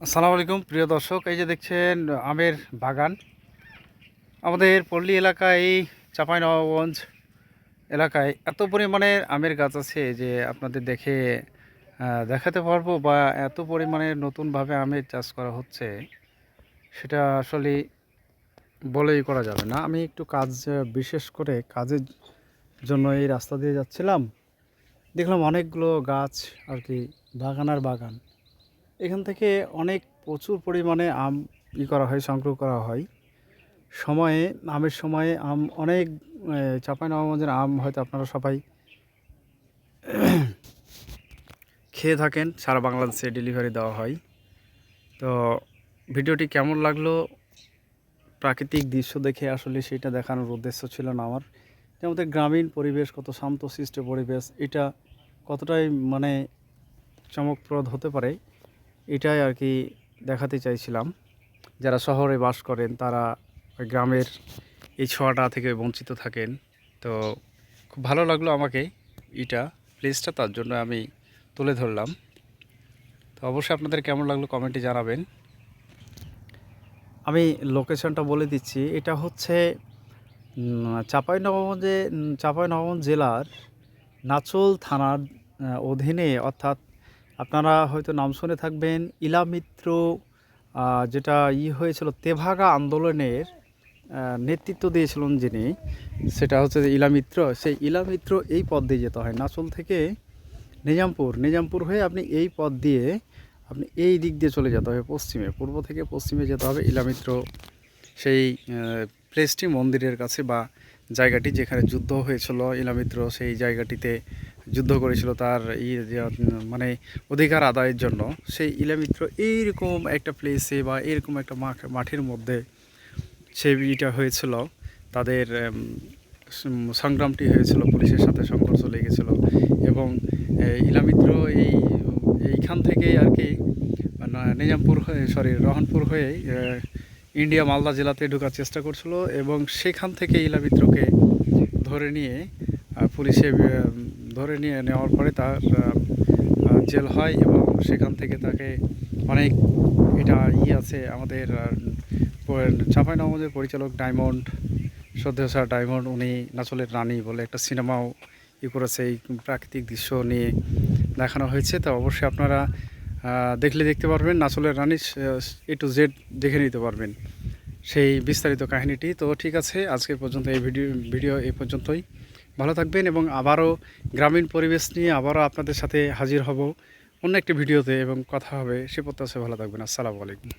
আসসালামু আলাইকুম প্রিয় দর্শক, এই যে দেখছেন আমের বাগান। আমাদের পল্লী এলাকায়, চাঁপাইনবাবগঞ্জ এলাকায় এত পরিমাণে আমের গাছ আছে যে আপনাদের দেখাতে পারবো, বা এত পরিমাণে নতুনভাবে আমের চাষ করা হচ্ছে সেটা আসলে বলেই করা যাবে না। আমি একটু বিশেষ করে কাজের জন্য এই রাস্তা দিয়ে যাচ্ছিলাম, দেখলাম অনেকগুলো গাছ আর কি, বাগান আর বাগান। এখান থেকে প্রচুর পরিমাণে আম করা হয়, সংগ্রহ করা হয়। আমের সময়ে আম অনেক, চাঁপাইনবাবগঞ্জের আম হয়তো আপনারা সবাই খেয়ে থাকেন, সারা বাংলাদেশে ডেলিভারি দেওয়া হয়। তো ভিডিওটি কেমন লাগলো, প্রাকৃতিক দৃশ্য দেখে আসলে সেটা দেখানোর উদ্দেশ্য ছিল না আমার, যে আমাদের গ্রামীণ পরিবেশ কত শান্তশিষ্ট পরিবেশ, এটা কতটাই চমকপ্রদ হতে পারে, এটাই আর কি দেখাতে চাইছিলাম। যারা শহরে বাস করেন তারা ওই গ্রামের এই ছোঁয়াটা থেকে বঞ্চিত থাকেন। তো খুব ভালো লাগলো আমাকে প্লেসটা, তার জন্য আমি তুলে ধরলাম। তো অবশ্যই আপনাদের কেমন লাগলো কমেন্টে জানাবেন। আমি লোকেশনটা বলে দিচ্ছি, এটা হচ্ছে চাঁপাইনবাবগঞ্জ জেলার নাচোল থানার অধীনে, অর্থাৎ আপনারা হয়তো নাম শুনে থাকবেন ইলামিত্র, যেটা হয়েছিল তেভাগা আন্দোলনের নেতৃত্ব দিয়েছিলেন যিনি, সেটা হচ্ছে ইলামিত্র। সেই ইলামিত্র এই পথ দিয়ে যেতে হয় নাচল থেকে নিজামপুর হয়ে আপনি এই পথ দিয়ে আপনি এই দিক দিয়ে চলে যেতে হবে পূর্ব থেকে পশ্চিমে যেতে হবে ইলামিত্র সেই প্লেসটি, মন্দিরের কাছে বা জায়গাটি যেখানে যুদ্ধ হয়েছিল। ইলামিত্র সেই জায়গাটিতে যুদ্ধ করেছিল তার অধিকার আদায়ের জন্য। সেই ইলামিত্র এইরকম একটা প্লেসে বা এরকম একটা মাঠের মধ্যে সেইটা হয়েছিল, তাদের সংগ্রামটি হয়েছিল, পুলিশের সাথে সংঘর্ষ লেগেছিল। এবং ইলামিত্র এইখান থেকেই আর কি রহনপুর হয়ে ইন্ডিয়া মালদা জেলাতে ঢোকার চেষ্টা করছিল, এবং সেখান থেকে ইলামিত্রকে পুলিশে নেওয়ার পরে তার জেল হয়, এবং সেখান থেকে তাকে অনেক আছে আমাদের চাঁপাইনবাবগঞ্জের পরিচালক ডায়মন্ড, শ্রদ্ধেয় স্যার ডায়মন্ড, উনি নাচলের রানী বলে একটা সিনেমাও করেছে, এই প্রাকৃতিক দৃশ্য নিয়ে দেখানো হয়েছে। তো অবশ্যই আপনারা দেখতে পারবেন, নাচলের রানী A to Z দেখে নিতে পারবেন সেই বিস্তারিত কাহিনীটি। তো ঠিক আছে, আজকে পর্যন্ত এই ভিডিও এই পর্যন্তই। ভালো থাকবেন, এবং আবারও গ্রামীণ পরিবেশ নিয়ে আবারও আপনাদের সাথে হাজির হব অন্য একটি ভিডিওতে, এবং কথা হবে। সে প্রত্যাশায় ভালো থাকবেন। আসসালামু আলাইকুম।